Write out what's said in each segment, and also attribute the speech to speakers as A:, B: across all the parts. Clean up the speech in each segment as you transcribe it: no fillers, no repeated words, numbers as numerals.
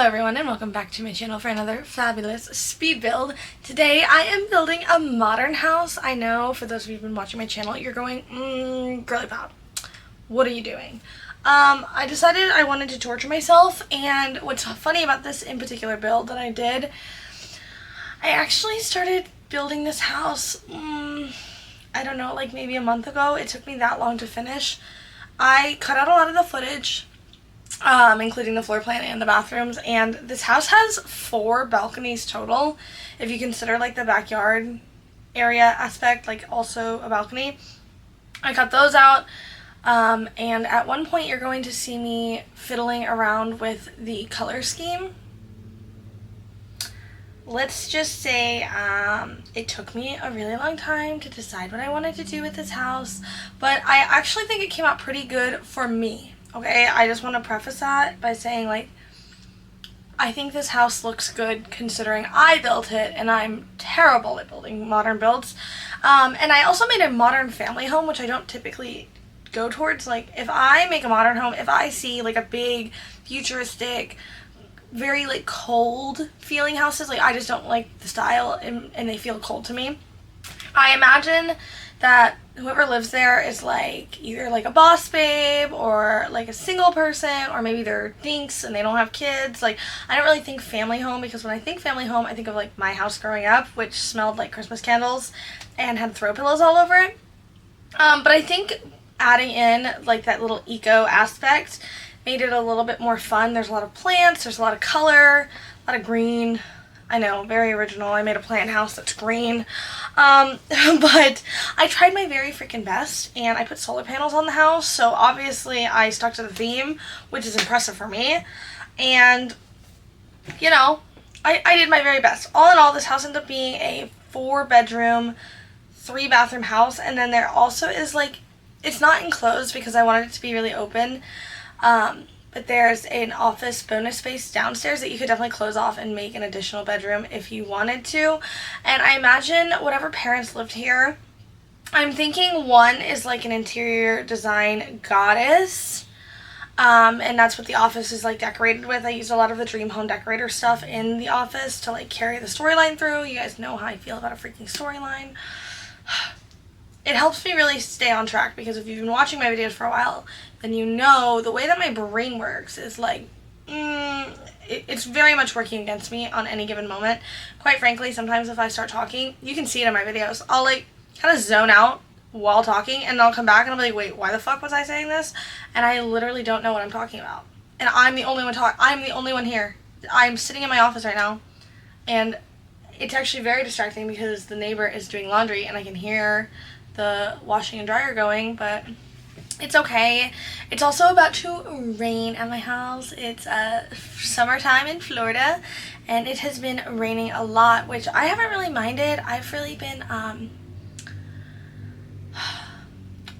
A: Hello everyone and welcome back to my channel for another fabulous speed build. Today I am building a modern house. I know for those of you who've been watching my channel, you're going, girly pop, what are you doing? I decided I wanted to torture myself, and what's funny about this in particular build that I did, I actually started building this house, I don't know, like maybe a month ago. It took me that long to finish. I cut out a lot of the footage, including the floor plan and the bathrooms, and this house has 4 balconies total, if you consider like the backyard area aspect, like also a balcony. I cut those out, and at one point you're going to see me fiddling around with the color scheme. Let's just say it took me a really long time to decide what I wanted to do with this house, but I actually think it came out pretty good for me. Okay, I just want to preface that by saying, like, I think this house looks good considering I built it, and I'm terrible at building modern builds. And I also made a modern family home, which I don't typically go towards. Like, if I make a modern home, if I see, like, a big, futuristic, very, like, cold feeling houses, like, I just don't like the style, and they feel cold to me. I imagine that whoever lives there is like either like a boss babe or like a single person, or maybe they're dinks and they don't have kids. Like, I don't really think family home, because when I think family home I think of like my house growing up, which smelled like Christmas candles and had throw pillows all over it. But I think adding in like that little eco aspect made it a little bit more fun. There's a lot of plants, there's a lot of color, a lot of green. I know, very original. I made a plant house that's green. But I tried my very freaking best, and I put solar panels on the house, so obviously I stuck to the theme, which is impressive for me. And, you know, I did my very best. All in all, this house ended up being a 4-bedroom, 3-bathroom house, and then there also is, like, it's not enclosed because I wanted it to be really open, but there's an office bonus space downstairs that you could definitely close off and make an additional bedroom if you wanted to. And I imagine whatever parents lived here, I'm thinking one is like an interior design goddess. And that's what the office is like decorated with. I used a lot of the Dream Home Decorator stuff in the office to like carry the storyline through. You guys know how I feel about a freaking storyline. It helps me really stay on track, because if you've been watching my videos for a while, then you know the way that my brain works is like, it's very much working against me on any given moment. Quite frankly, sometimes if I start talking, you can see it in my videos, I'll like kind of zone out while talking, and I'll come back and I'll be like, wait, why the fuck was I saying this? And I literally don't know what I'm talking about. And I'm the only one I'm the only one here. I'm sitting in my office right now, and it's actually very distracting because the neighbor is doing laundry and I can hear the washing and dryer going, but it's okay. It's also about to rain at my house. It's summertime in Florida, and it has been raining a lot, which I haven't really minded. I've really been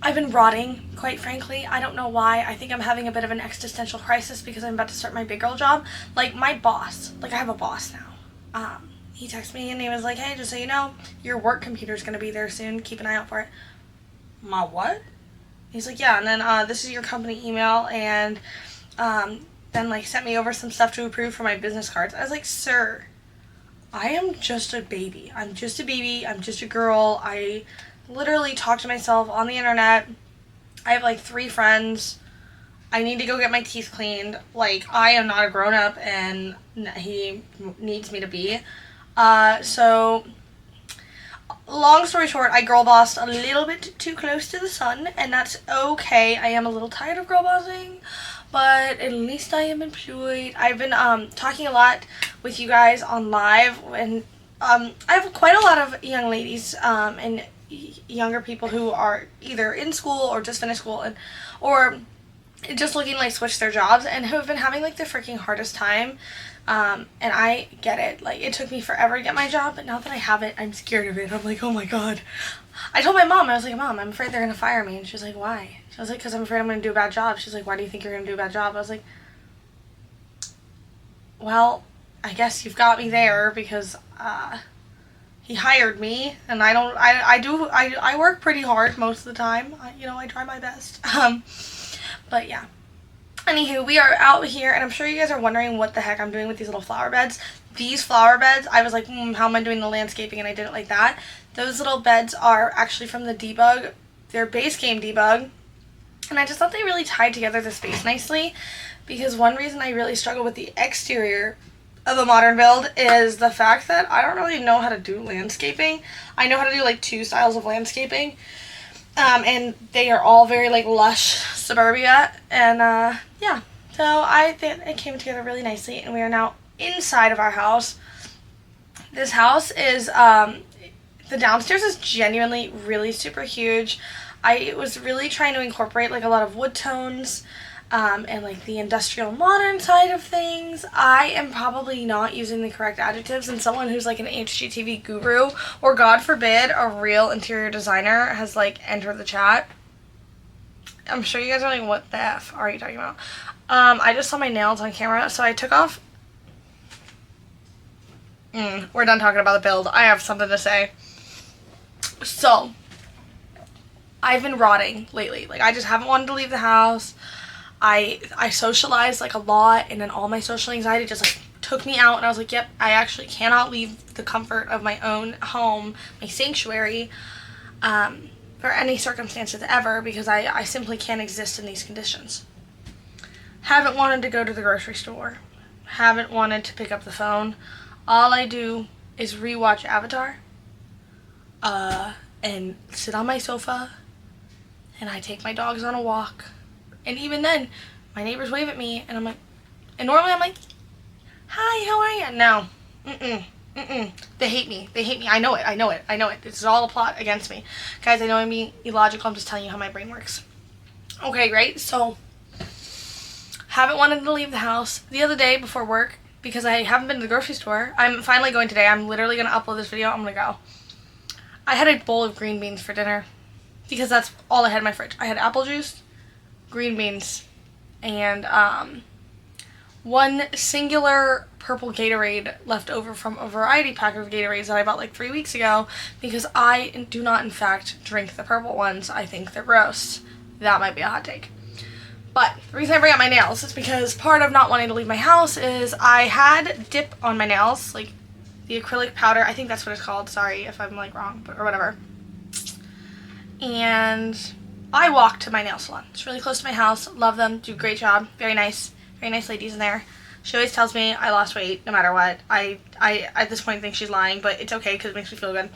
A: I've been rotting, quite frankly. I don't know why. I think I'm having a bit of an existential crisis because I'm about to start my big girl job. Like, my boss, like, I have a boss now. He texted me and he was like, hey, just so you know, your work computer's gonna be there soon. Keep an eye out for it. My what? He's like, yeah, and then this is your company email, and then like sent me over some stuff to approve for my business cards. I was like, sir, I am just a baby. I'm just a baby. I'm just a girl. I literally talk to myself on the internet. I have like 3 friends. I need to go get my teeth cleaned. Like, I am not a grown-up, and he needs me to be. So, long story short, I girl bossed a little bit too close to the sun, and that's okay. I am a little tired of girl bossing, but at least I am employed. I've been talking a lot with you guys on live, and I have quite a lot of young ladies and younger people who are either in school or just finished school, and or just looking to like switch their jobs, and who have been having like the freaking hardest time. And I get it. Like, it took me forever to get my job, but now that I have it, I'm scared of it. I'm like, oh my god. I told my mom, I was like, Mom, I'm afraid they're gonna fire me. And she was like, why? I was like, because I'm afraid I'm gonna do a bad job. She's like, why do you think you're gonna do a bad job? I was like, well, I guess you've got me there, because he hired me, and I work pretty hard most of the time. I try my best. But yeah. Anywho, we are out here, and I'm sure you guys are wondering what the heck I'm doing with these little flower beds. These flower beds, I was like, how am I doing the landscaping, and I did it like that. Those little beds are actually from the Debug. They're base game Debug, and I just thought they really tied together the space nicely, because one reason I really struggle with the exterior of a modern build is the fact that I don't really know how to do landscaping. I know how to do like 2 styles of landscaping, and they are all very like lush suburbia, and yeah, so I think it came together really nicely, and we are now inside of our house. This house is the downstairs is genuinely really super huge. I was really trying to incorporate like a lot of wood tones, and like the industrial modern side of things. I am probably not using the correct adjectives, and someone who's like an HGTV guru, or God forbid, a real interior designer has like entered the chat. I'm sure you guys are like, what the F are you talking about? I just saw my nails on camera, so I took off. We're done talking about the build. I have something to say. So, I've been rotting lately. Like, I just haven't wanted to leave the house. I socialized like a lot, and then all my social anxiety just like took me out, and I was like, yep, I actually cannot leave the comfort of my own home, my sanctuary, for any circumstances ever, because I simply can't exist in these conditions. Haven't wanted to go to the grocery store. Haven't wanted to pick up the phone. All I do is rewatch Avatar, and sit on my sofa, and I take my dogs on a walk. And even then, my neighbors wave at me, and I'm like, and normally I'm like, hi, how are you? No. They hate me. I know it. This is all a plot against me. Guys, I know I'm being illogical. I'm just telling you how my brain works. Okay, right? So, haven't wanted to leave the house. The other day before work, because I haven't been to the grocery store, I'm finally going today. I'm literally going to upload this video. I'm going to go. I had a bowl of green beans for dinner, because that's all I had in my fridge. I had apple juice, green beans, and one singular purple Gatorade left over from a variety pack of Gatorades that I bought like 3 weeks ago, because I do not in fact drink the purple ones. I think they're gross. That might be a hot take. But the reason I bring up my nails is because part of not wanting to leave my house is I had dip on my nails, like the acrylic powder. I think that's what it's called. Sorry if I'm like wrong, or whatever. And I walk to my nail salon. It's really close to my house. Love them. Do a great job. Very nice ladies in there. She always tells me I lost weight no matter what. I at this point think she's lying, but it's okay because it makes me feel good.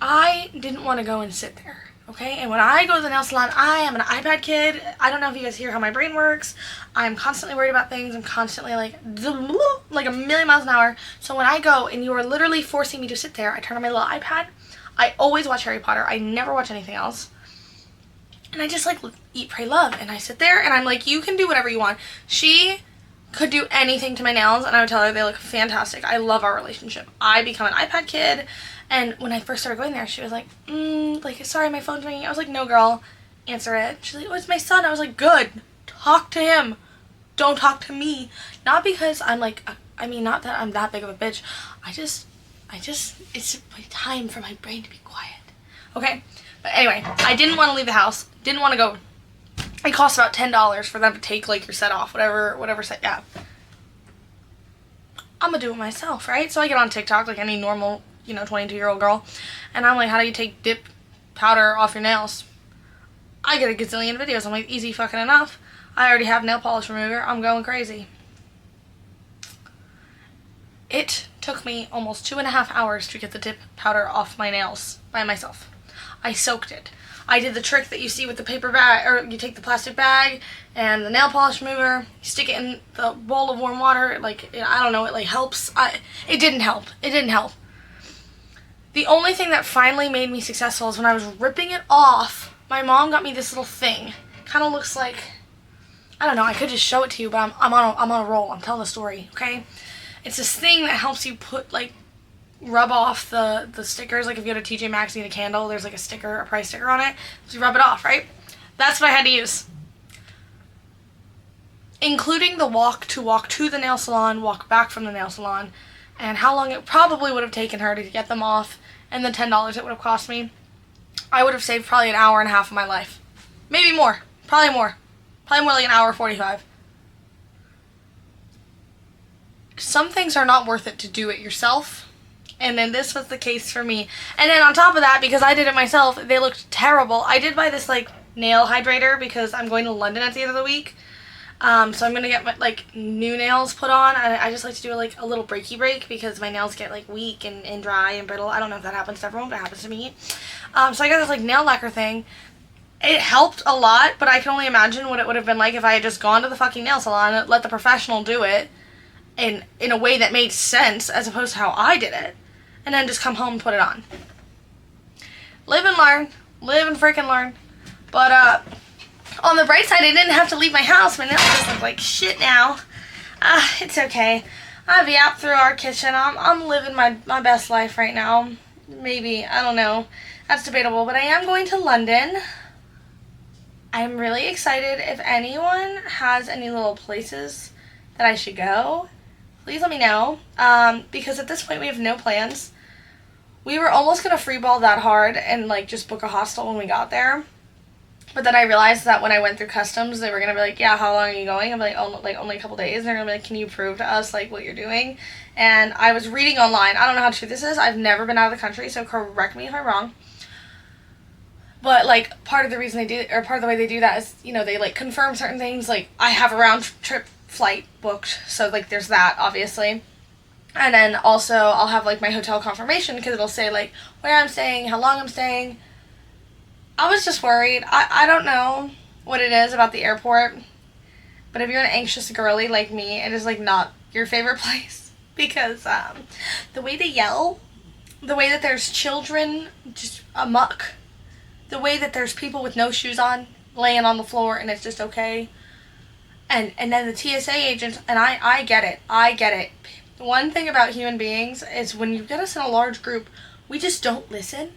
A: I didn't want to go and sit there. Okay, and when I go to the nail salon, I am an iPad kid. I don't know if you guys hear how my brain works. I'm constantly worried about things. I'm constantly like a million miles an hour. So when I go and you are literally forcing me to sit there, I turn on my little iPad. I always watch Harry Potter. I never watch anything else. And I just like eat, pray, love. And I sit there and I'm like, you can do whatever you want. She could do anything to my nails, and I would tell her they look fantastic. I love our relationship. I become an iPad kid. And when I first started going there, she was like, sorry, my phone's ringing. I was like, no, girl, answer it. She's like, oh, it's my son. I was like, good. Talk to him. Don't talk to me. Not because I'm like, not that I'm that big of a bitch. I just, it's time for my brain to be quiet. Okay? But anyway, I didn't want to leave the house. Didn't want to go. It costs about $10 for them to take, like, your set off. Whatever set you have. I'm gonna do it myself, right? So I get on TikTok like any normal 22-year-old girl, and I'm like, how do you take dip powder off your nails? I get a gazillion videos. I'm like, easy fucking enough. I already have nail polish remover. I'm going crazy. It took me almost 2.5 hours to get the dip powder off my nails by myself. I soaked it. I did the trick that you see with the paper bag, or you take the plastic bag and the nail polish remover, you stick it in the bowl of warm water, like, I don't know, it like helps. It didn't help. The only thing that finally made me successful is when I was ripping it off, my mom got me this little thing. Kind of looks like, I don't know, I could just show it to you, but I'm on a roll. I'm telling the story, okay? It's this thing that helps you rub off the stickers. Like if you go to TJ Maxx and get a candle, there's like a sticker, a price sticker on it. So you rub it off, right? That's what I had to use. Including the walk to the nail salon, walk back from the nail salon, and how long it probably would have taken her to get them off, and the $10 it would have cost me. I would have saved probably an hour and a half of my life. Maybe more. Probably more. Probably more like an hour 45. Some things are not worth it to do it yourself. And then this was the case for me. And then on top of that, because I did it myself, they looked terrible. I did buy this like nail hydrator because I'm going to London at the end of the week. So I'm going to get my, like, new nails put on. I just like to do like a little breaky break because my nails get like weak and dry and brittle. I don't know if that happens to everyone, but it happens to me. So I got this like nail lacquer thing. It helped a lot, but I can only imagine what it would have been like if I had just gone to the fucking nail salon and let the professional do it in a way that made sense as opposed to how I did it. And then just come home and put it on. Live and learn. Live and freaking learn. But, on the bright side, I didn't have to leave my house. My nails just look like shit now. It's okay. I've yapped through our kitchen. I'm living my best life right now. Maybe. I don't know. That's debatable. But I am going to London. I'm really excited. If anyone has any little places that I should go, please let me know. Because at this point, we have no plans. We were almost going to freeball that hard and, like, just book a hostel when we got there. But then I realized that when I went through customs, they were going to be like, yeah, how long are you going? I'm like, oh, like, only a couple days. And they're going to be like, can you prove to us, like, what you're doing? And I was reading online. I don't know how true this is. I've never been out of the country, so correct me if I'm wrong. But, like, part of the reason they do, or part of the way they do that is, you know, they, like, confirm certain things. Like, I have a round trip flight booked, so, like, there's that, obviously. And then also I'll have, like, my hotel confirmation because it'll say, like, where I'm staying, how long I'm staying. I was just worried. I don't know what it is about the airport, but if you're an anxious girly like me, it is, like, not your favorite place because the way they yell, the way that there's children just amok, the way that there's people with no shoes on laying on the floor and it's just okay. And then the TSA agents, and I get it. I get it. One thing about human beings is when you get us in a large group, we just don't listen.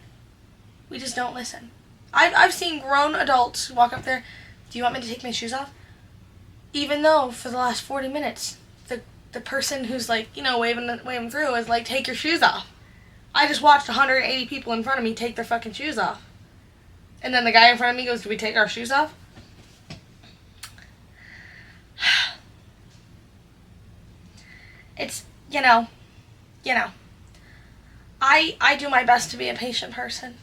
A: We just don't listen. I've seen grown adults walk up there, do you want me to take my shoes off? Even though for the last 40 minutes, the person who's, like, you know, waving through is like, take your shoes off. I just watched 180 people in front of me take their fucking shoes off. And then the guy in front of me goes, do we take our shoes off? It's, you know, I do my best to be a patient person.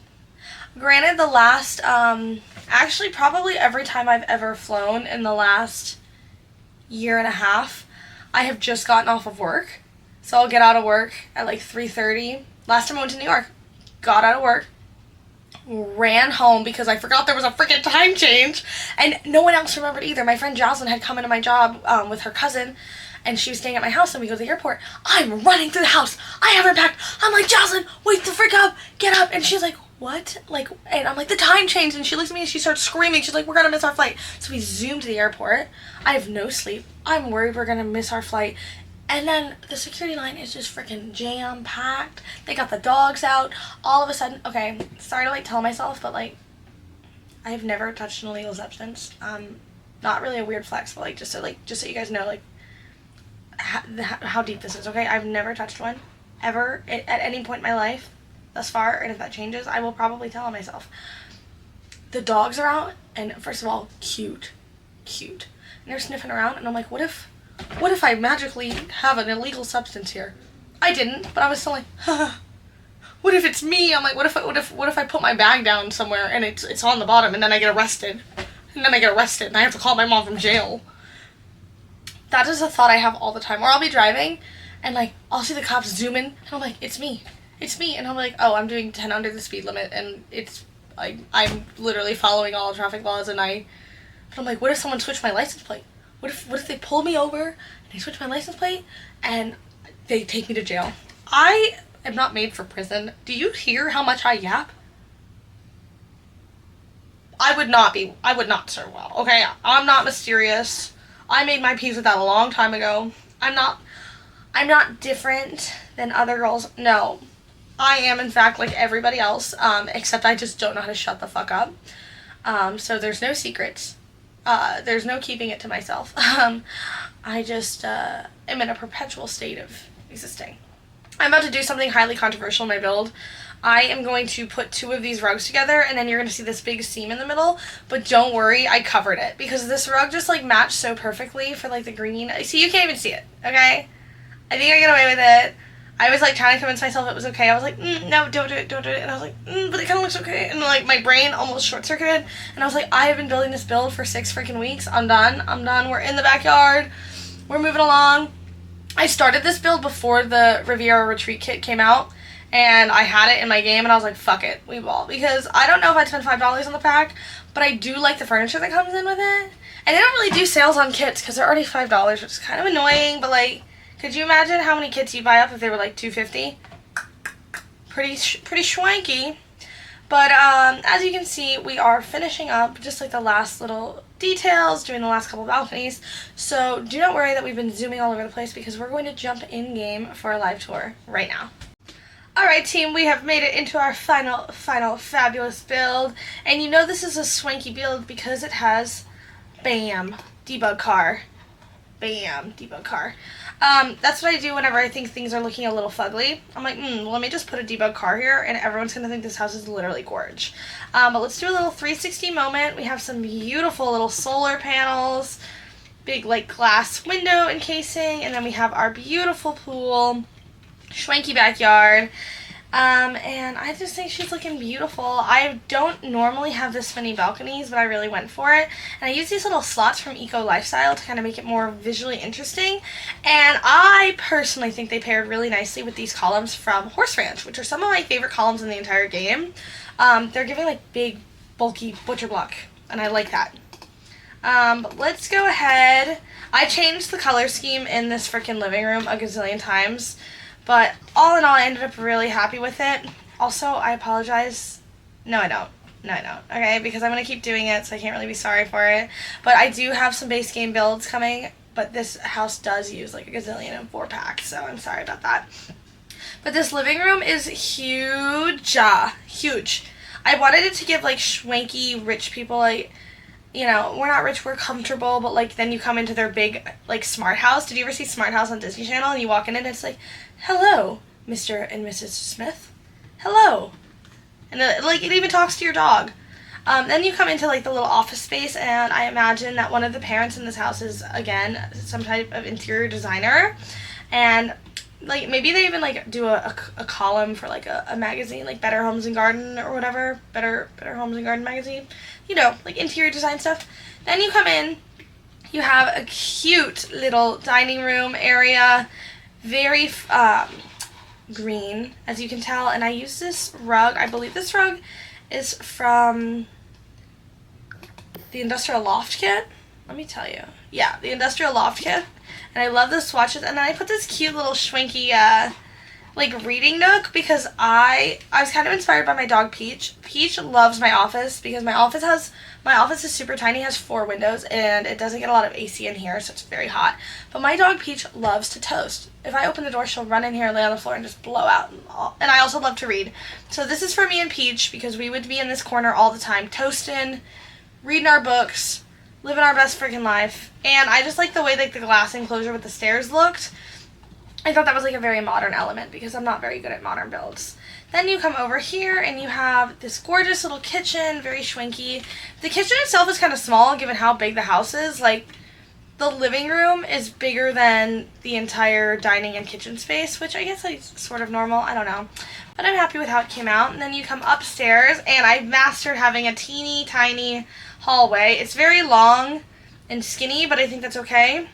A: Granted, the last, actually probably every time I've ever flown in the last year and a half, I have just gotten off of work. So I'll get out of work at like 3:30. Last time I went to New York, got out of work, ran home because I forgot there was a freaking time change, and no one else remembered either. My friend Jocelyn had come into my job with her cousin, and she was staying at my house, and we go to the airport. I'm running through the house. I haven't packed. I'm like, Jocelyn, wake the frick up. Get up. And she's like, what? Like, and I'm like, the time changed. And she looks at me and she starts screaming. She's like, we're going to miss our flight. So we zoom to the airport. I have no sleep. I'm worried we're going to miss our flight. And then the security line is just freaking jam-packed. They got the dogs out. All of a sudden, okay, sorry to, like, tell myself, but, like, I've never touched an illegal substance. Not really a weird flex, but, like, just so you guys know, like, how deep this is, okay? I've never touched one, ever, at any point in my life thus far, and if that changes, I will probably tell on myself. The dogs are out, and first of all, cute. And they're sniffing around, and I'm like, what if I magically have an illegal substance here? I didn't, but I was still like, what if it's me? I'm like, what if I put my bag down somewhere, and it's on the bottom, and then I get arrested, and I have to call my mom from jail. That is a thought I have all the time. Or I'll be driving, and, like, I'll see the cops zoom in, and I'm like, it's me. And I'm like, oh, I'm doing 10 under the speed limit, and I'm literally following all traffic laws, but I'm like, what if someone switched my license plate? What if they pull me over, and they switch my license plate, and they take me to jail? I am not made for prison. Do you hear how much I yap? I would not serve well, okay? I'm not mysterious. I made my peace with that a long time ago. I'm not different than other girls. No. I am, in fact, like everybody else, except I just don't know how to shut the fuck up. So there's no secrets. There's no keeping it to myself. I just am in a perpetual state of existing. I'm about to do something highly controversial in my build. I am going to put 2 of these rugs together, and then you're going to see this big seam in the middle, but don't worry, I covered it, because this rug just, like, matched so perfectly for, like, the green. See, you can't even see it, okay? I think I get away with it. I was, like, trying to convince myself it was okay. I was like, no, don't do it, don't do it. And I was like, but it kind of looks okay. And, like, my brain almost short-circuited, and I was like, I have been building this build for 6 freaking weeks. I'm done. We're in the backyard. We're moving along. I started this build before the Riviera Retreat kit came out, and I had it in my game, and I was like, fuck it, we ball. Because I don't know if I'd spend $5 on the pack, but I do like the furniture that comes in with it. And they don't really do sales on kits, because they're already $5, which is kind of annoying, but, like, could you imagine how many kits you'd buy up if they were, like, $2.50? Pretty schwanky. But, as you can see, we are finishing up just, like, the last little details, doing the last couple balconies. So do not worry that we've been zooming all over the place, because we're going to jump in-game for a live tour right now. Alright, team, we have made it into our final fabulous build. And you know this is a swanky build because it has, bam, debug car. Bam, debug car. That's what I do whenever I think things are looking a little fugly. I'm like, well, let me just put a debug car here, and everyone's going to think this house is literally gorge. But let's do a little 360 moment. We have some beautiful little solar panels, big, like, glass window encasing, and then we have our beautiful pool, schwanky backyard. And I just think she's looking beautiful. I don't normally have this many balconies, but I really went for it. And I use these little slots from Eco Lifestyle to kind of make it more visually interesting. And I personally think they paired really nicely with these columns from Horse Ranch, which are some of my favorite columns in the entire game. They're giving, like, big, bulky butcher block, and I like that. But let's go ahead. I changed the color scheme in this freaking living room a gazillion times. But all in all, I ended up really happy with it. Also, I apologize. No, I don't. Okay, because I'm going to keep doing it, so I can't really be sorry for it. But I do have some base game builds coming, but this house does use like a gazillion and 4-packs, so I'm sorry about that. But this living room is huge. Huge. I wanted it to give, like, schwanky rich people, like, you know, we're not rich, we're comfortable, but, like, then you come into their big, like, smart house. Did you ever see Smart House on Disney Channel? And you walk in and it's like, hello, Mr. and Mrs. Smith. Hello. And, like, it even talks to your dog. Then you come into, like, the little office space, and I imagine that one of the parents in this house is, again, some type of interior designer. And, like, maybe they even, like, do a column for, like, a magazine, like Better Homes and Garden or whatever. Better Homes and Garden magazine. You know, like, interior design stuff. Then you come in, you have a cute little dining room area. Very green, as you can tell. And I use this rug. I believe this rug is from the Industrial Loft Kit. Let me tell you. Yeah, the Industrial Loft Kit. And I love the swatches. And then I put this cute little schwanky, like, reading nook because I was kind of inspired by my dog Peach. Peach loves my office because my office is super tiny, has 4 windows, and it doesn't get a lot of AC in here, so it's very hot. But my dog Peach loves to toast. If I open the door, she'll run in here, lay on the floor, and just blow out. And I also love to read. So this is for me and Peach because we would be in this corner all the time, toasting, reading our books, living our best freaking life. And I just like the way, like, the glass enclosure with the stairs looked. I thought that was, like, a very modern element because I'm not very good at modern builds. Then you come over here and you have this gorgeous little kitchen, very schwanky. The kitchen itself is kind of small given how big the house is. Like, the living room is bigger than the entire dining and kitchen space, which I guess is sort of normal. I don't know. But I'm happy with how it came out. And then you come upstairs, and I mastered having a teeny tiny hallway. It's very long and skinny, but I think that's okay.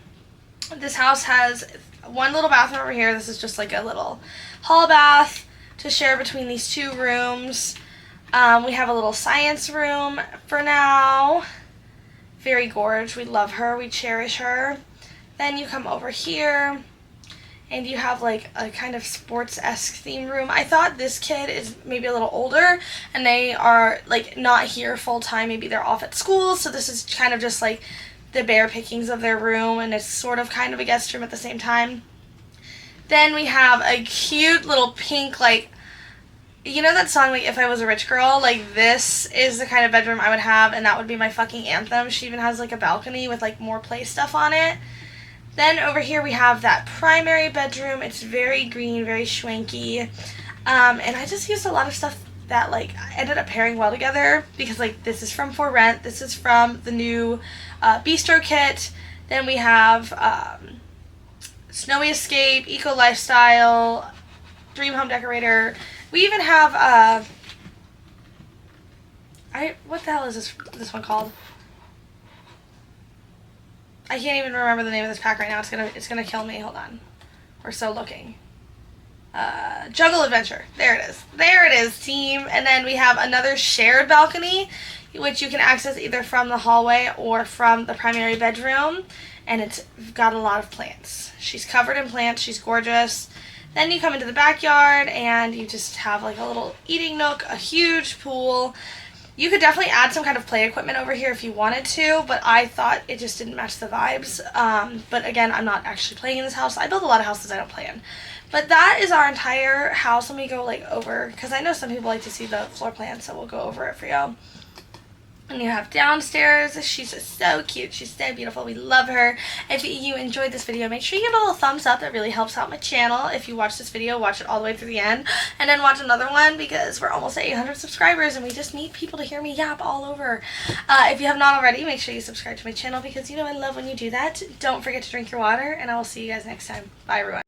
A: This house has one little bathroom over here. This is just like a little hall bath to share between these 2 rooms. We have a little science room for now. Very gorge. We love her. We cherish her. Then you come over here and you have, like, a kind of sports-esque theme room. I thought this kid is maybe a little older and they are, like, not here full-time. Maybe they're off at school, so this is kind of just, like, the bare pickings of their room, and it's sort of kind of a guest room at the same time. Then we have a cute little pink, like, you know that song, like, If I Was a Rich Girl? Like, this is the kind of bedroom I would have, and that would be my fucking anthem. She even has, like, a balcony with, like, more play stuff on it. Then over here we have that primary bedroom. It's very green, very schwanky. And I just used a lot of stuff that like ended up pairing well together because like this is from For Rent. This is from the new Bistro kit. Then we have Snowy Escape, Eco Lifestyle, Dream Home Decorator. We even have what the hell is this one called? I can't even remember the name of this pack right now. It's gonna kill me. Hold on. We're still looking. Jungle Adventure. There it is. There it is, team. And then we have another shared balcony, which you can access either from the hallway or from the primary bedroom. And it's got a lot of plants. She's covered in plants. She's gorgeous. Then you come into the backyard and you just have like a little eating nook, a huge pool. You could definitely add some kind of play equipment over here if you wanted to, but I thought it just didn't match the vibes. But again, I'm not actually playing in this house. I build a lot of houses I don't play in. But that is our entire house. Let me go like over, because I know some people like to see the floor plan, so we'll go over it for y'all. And you have downstairs. She's so cute. She's so beautiful. We love her. If you enjoyed this video, make sure you give it a little thumbs up. That really helps out my channel. If you watch this video, watch it all the way through the end. And then watch another one because we're almost at 800 subscribers and we just need people to hear me yap all over. If you have not already, make sure you subscribe to my channel because you know I love when you do that. Don't forget to drink your water and I will see you guys next time. Bye, everyone.